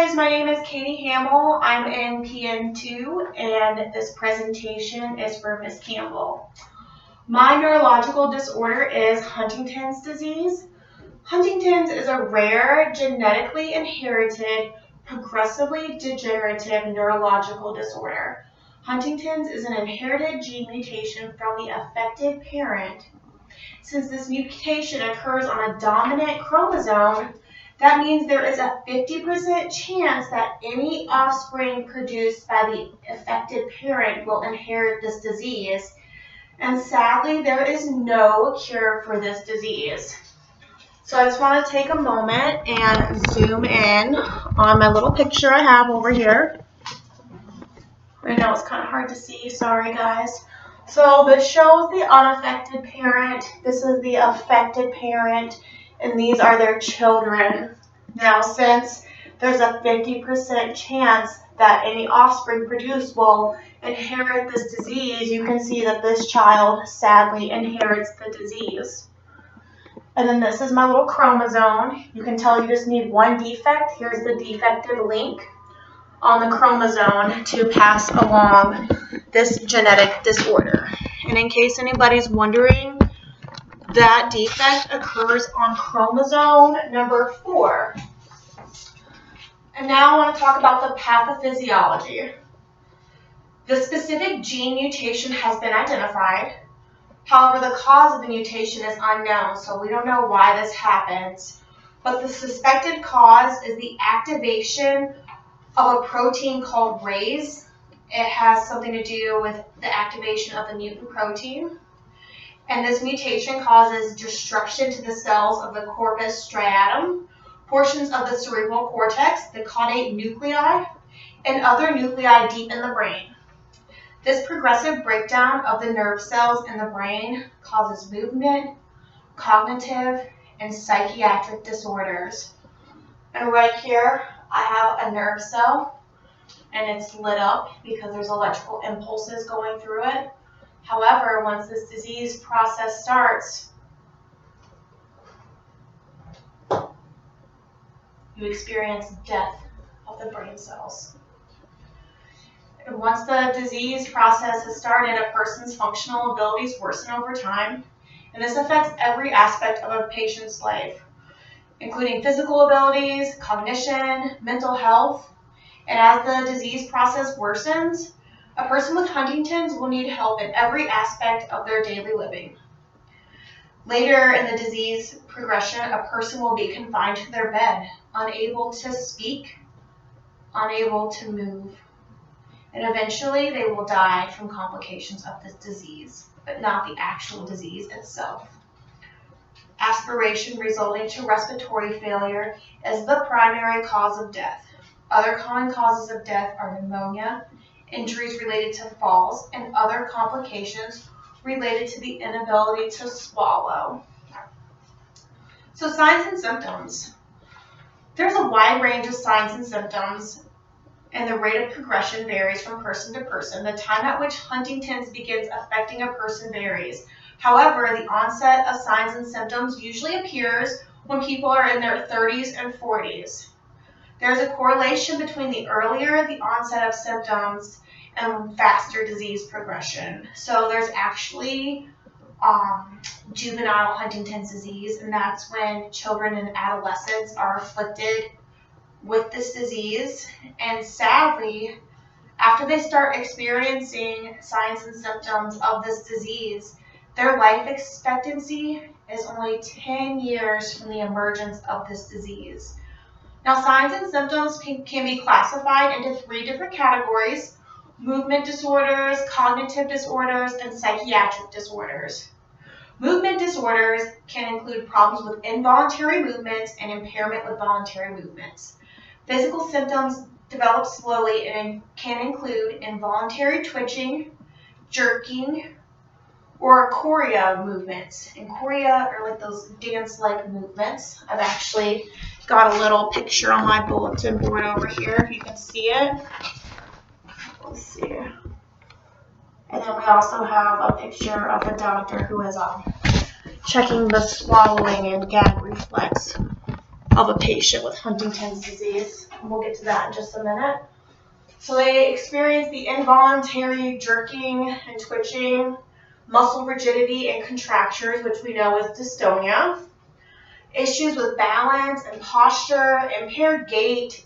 guys, my name is Katie Hamill. I'm in PN2 and this presentation is for Miss Campbell. My neurological disorder is Huntington's disease. Huntington's is a rare, genetically inherited, progressively degenerative neurological disorder. Huntington's is an inherited gene mutation from the affected parent. Since this mutation occurs on a dominant chromosome, that means there is a 50% chance that any offspring produced by the affected parent will inherit this disease. And sadly, there is no cure for this disease. So I just want to take a moment and zoom in on my little picture I have over here. I know it's kind of hard to see, sorry guys. So this shows the unaffected parent, this is the affected parent, and these are their children. Now, since there's a 50% chance that any offspring produced will inherit this disease, you can see that this child sadly inherits the disease. And then this is my little chromosome. You can tell you just need one defect. Here's the defective link on the chromosome to pass along this genetic disorder. And in case anybody's wondering, that defect occurs on chromosome number 4. And now I want to talk about the pathophysiology. The specific gene mutation has been identified. However, the cause of the mutation is unknown, so we don't know why this happens. But the suspected cause is the activation of a protein called RAISE. It has something to do with the activation of the mutant protein. And this mutation causes destruction to the cells of the corpus striatum, portions of the cerebral cortex, the caudate nuclei, and other nuclei deep in the brain. This progressive breakdown of the nerve cells in the brain causes movement, cognitive, and psychiatric disorders. And right here, I have a nerve cell, and it's lit up because there's electrical impulses going through it. However, once this disease process starts, you experience death of the brain cells. And once the disease process has started, a person's functional abilities worsen over time, and this affects every aspect of a patient's life, including physical abilities, cognition, mental health. And as the disease process worsens, a person with Huntington's will need help in every aspect of their daily living. Later in the disease progression, a person will be confined to their bed, unable to speak, unable to move. And eventually they will die from complications of this disease, but not the actual disease itself. Aspiration resulting to respiratory failure is the primary cause of death. Other common causes of death are pneumonia, injuries related to falls, and other complications related to the inability to swallow. So signs and symptoms. There's a wide range of signs and symptoms, and the rate of progression varies from person to person. The time at which Huntington's begins affecting a person varies. However, the onset of signs and symptoms usually appears when people are in their 30s and 40s. There's a correlation between the earlier the onset of symptoms and faster disease progression. So there's actually juvenile Huntington's disease, and that's when children and adolescents are afflicted with this disease. And sadly, after they start experiencing signs and symptoms of this disease, their life expectancy is only 10 years from the emergence of this disease. Now, signs and symptoms can be classified into 3 different categories: movement disorders, cognitive disorders, and psychiatric disorders. Movement disorders can include problems with involuntary movements and impairment with voluntary movements. Physical symptoms develop slowly and can include involuntary twitching, jerking, or chorea movements. And chorea are like those dance-like movements. I've actually got a little picture on my bulletin board over here, if you can see it. Let's see. And then we also have a picture of a doctor who is checking the swallowing and gag reflex of a patient with Huntington's disease. And we'll get to that in just a minute. So they experience the involuntary jerking and twitching, muscle rigidity and contractures, which we know is dystonia, issues with balance and posture, impaired gait,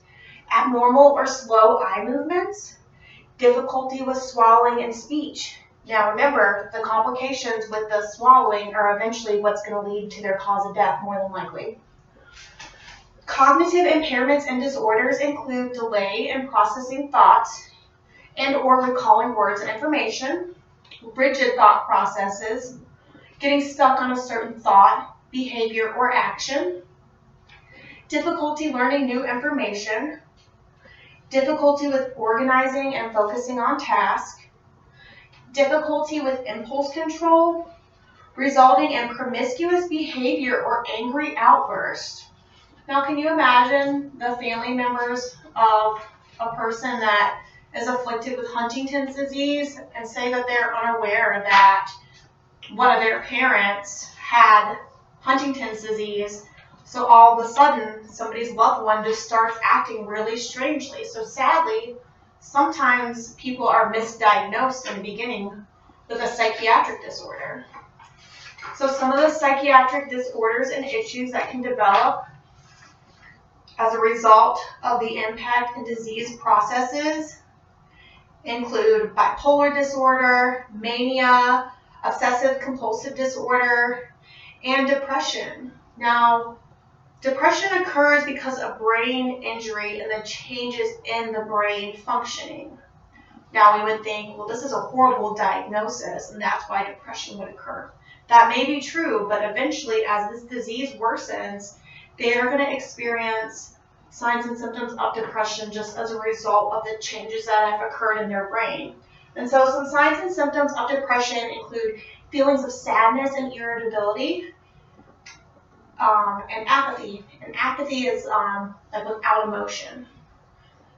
abnormal or slow eye movements, difficulty with swallowing and speech. Now remember, the complications with the swallowing are eventually what's going to lead to their cause of death, more than likely. Cognitive impairments and disorders include delay in processing thoughts and or recalling words and information, rigid thought processes, getting stuck on a certain thought, behavior, or action, difficulty learning new information, difficulty with organizing and focusing on tasks, difficulty with impulse control, resulting in promiscuous behavior or angry outbursts. Now, can you imagine the family members of a person that is afflicted with Huntington's disease and say that they're unaware that one of their parents had Huntington's disease, so all of a sudden somebody's loved one just starts acting really strangely. So sadly, sometimes people are misdiagnosed in the beginning with a psychiatric disorder. So some of the psychiatric disorders and issues that can develop as a result of the impact and disease processes include bipolar disorder, mania, obsessive compulsive disorder, and depression. Now, depression occurs because of brain injury and the changes in the brain functioning. Now, we would think, well, this is a horrible diagnosis, and that's why depression would occur. That may be true, but eventually, as this disease worsens, they are going to experience signs and symptoms of depression just as a result of the changes that have occurred in their brain. And so some signs and symptoms of depression include feelings of sadness and irritability, and apathy. And apathy is like without emotion.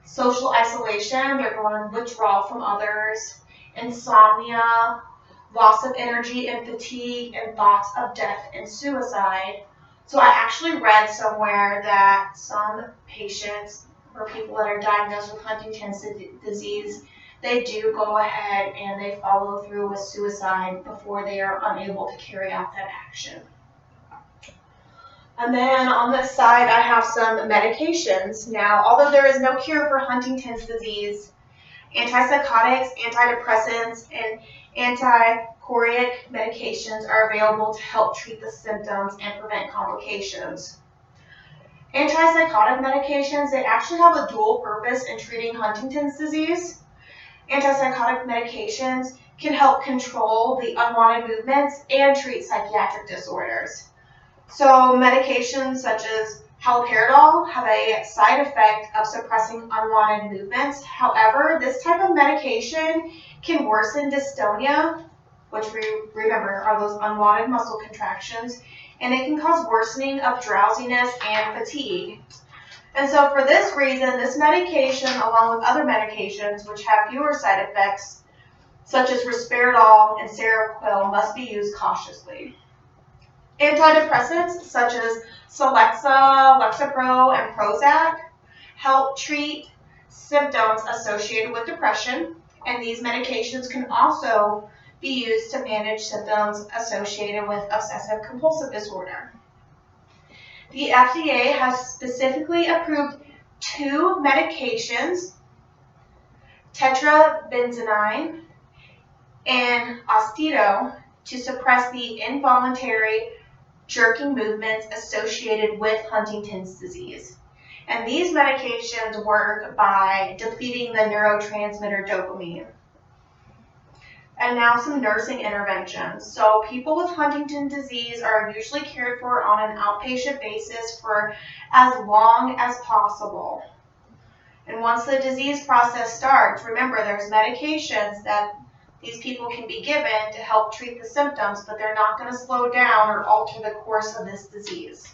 Social isolation, they're going to withdraw from others, insomnia, loss of energy and fatigue, and thoughts of death and suicide. So I actually read somewhere that some patients or people that are diagnosed with Huntington's disease, they do go ahead and they follow through with suicide before they are unable to carry out that action. And then on this side, I have some medications. Now, although there is no cure for Huntington's disease, antipsychotics, antidepressants, and antichoreic medications are available to help treat the symptoms and prevent complications. Antipsychotic medications, they actually have a dual purpose in treating Huntington's disease. Antipsychotic medications can help control the unwanted movements and treat psychiatric disorders. So medications such as haloperidol have a side effect of suppressing unwanted movements. However, this type of medication can worsen dystonia, which we remember are those unwanted muscle contractions, and it can cause worsening of drowsiness and fatigue. And so for this reason, this medication, along with other medications which have fewer side effects, such as risperidol and Seroquel, must be used cautiously. Antidepressants such as Celexa, Lexapro, and Prozac help treat symptoms associated with depression, and these medications can also be used to manage symptoms associated with obsessive compulsive disorder. The FDA has specifically approved 2 medications, tetrabenazine and Austedo, to suppress the involuntary jerking movements associated with Huntington's disease. And these medications work by depleting the neurotransmitter dopamine. And now some nursing interventions. So people with Huntington's disease are usually cared for on an outpatient basis for as long as possible. And once the disease process starts, remember there's medications that these people can be given to help treat the symptoms, but they're not going to slow down or alter the course of this disease.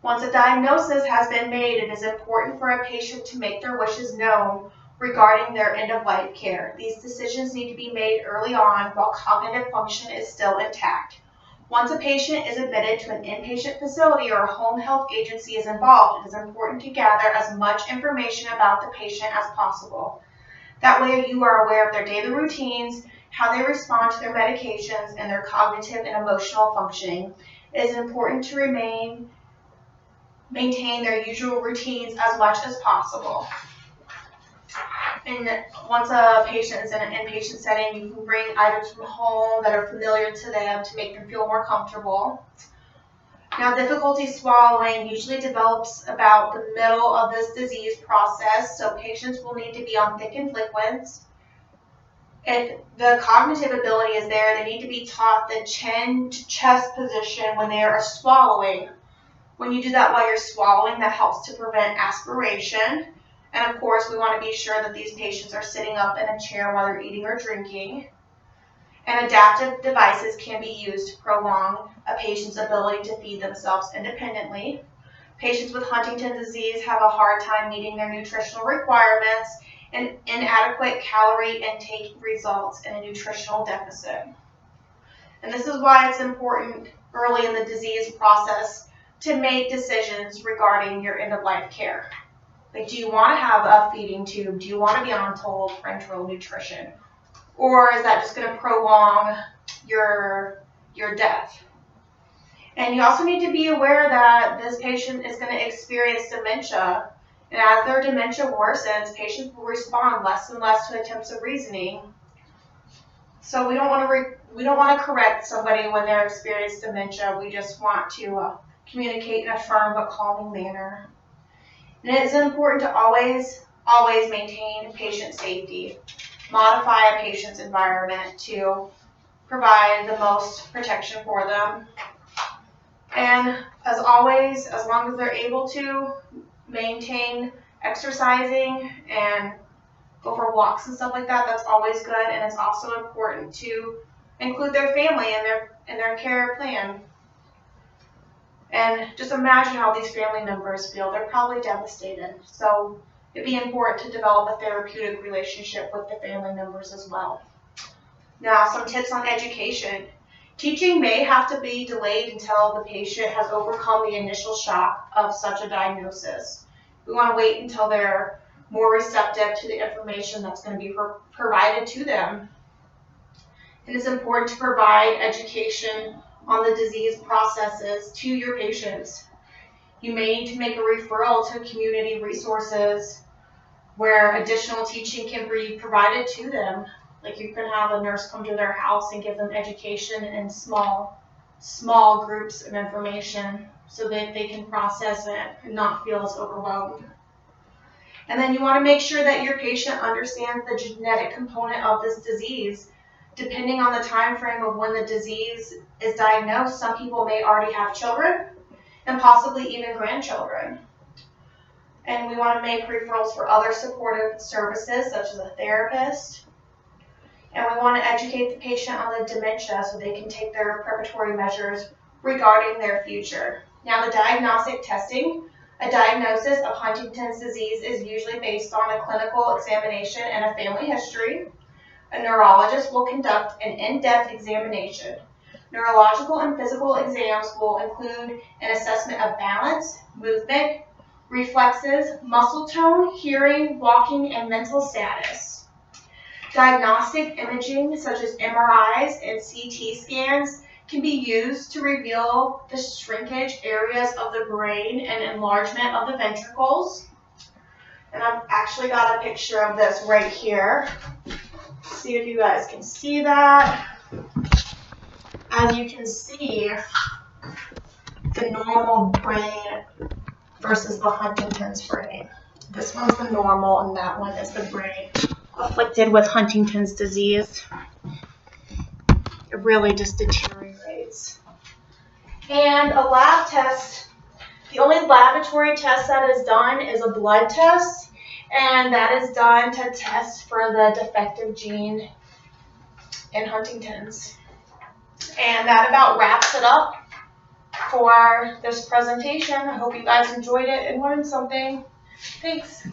Once a diagnosis has been made, it is important for a patient to make their wishes known regarding their end-of-life care. These decisions need to be made early on while cognitive function is still intact. Once a patient is admitted to an inpatient facility or a home health agency is involved, it is important to gather as much information about the patient as possible. That way you are aware of their daily routines, how they respond to their medications, and their cognitive and emotional functioning. It is important to maintain their usual routines as much as possible. And once a patient is in an inpatient setting, you can bring items from home that are familiar to them to make them feel more comfortable. Now, difficulty swallowing usually develops about the middle of this disease process, so patients will need to be on thickened liquids. If the cognitive ability is there, they need to be taught the chin to chest position when they are swallowing. When you do that while you're swallowing, that helps to prevent aspiration. And of course, we want to be sure that these patients are sitting up in a chair while they're eating or drinking. And adaptive devices can be used to prolong a patient's ability to feed themselves independently. Patients with Huntington's disease have a hard time meeting their nutritional requirements, and inadequate calorie intake results in a nutritional deficit. And this is why it's important early in the disease process to make decisions regarding your end-of-life care. Like, do you want to have a feeding tube? Do you want to be on total parenteral nutrition? Or is that just going to prolong your death? And you also need to be aware that this patient is going to experience dementia. And as their dementia worsens, patients will respond less and less to attempts of reasoning. So we don't want to correct somebody when they're experiencing dementia. We just want to communicate in a firm but calming manner. And it is important to always maintain patient safety. Modify a patient's environment to provide the most protection for them. And as always, as long as they're able to maintain exercising and go for walks and stuff like that, that's always good. And it's also important to include their family in their care plan. And just imagine how these family members feel. They're probably devastated. So it'd be important to develop a therapeutic relationship with the family members as well. Now, some tips on education. Teaching may have to be delayed until the patient has overcome the initial shock of such a diagnosis. We want to wait until they're more receptive to the information that's going to be provided to them. And it's important to provide education on the disease processes to your patients. You may need to make a referral to community resources where additional teaching can be provided to them. Like, you can have a nurse come to their house and give them education in small groups of information so that they can process it and not feel as overwhelmed. And then you want to make sure that your patient understands the genetic component of this disease. Depending on the time frame of when the disease is diagnosed, some people may already have children and possibly even grandchildren. And we want to make referrals for other supportive services such as a therapist. And we want to educate the patient on the dementia so they can take their preparatory measures regarding their future. Now, the diagnostic testing. A diagnosis of Huntington's disease is usually based on a clinical examination and a family history. A neurologist will conduct an in-depth examination. Neurological and physical exams will include an assessment of balance, movement, reflexes, muscle tone, hearing, walking, and mental status. Diagnostic imaging such as MRIs and CT scans can be used to reveal the shrinkage areas of the brain and enlargement of the ventricles. And I've actually got a picture of this right here. See if you guys can see that. As you can see, the normal brain versus the Huntington's brain. This one's the normal and that one is the brain afflicted with Huntington's disease. It really just deteriorates. And a lab test, the only laboratory test that is done is a blood test, and that is done to test for the defective gene in Huntington's. And that about wraps it up for this presentation. I hope you guys enjoyed it and learned something. Thanks.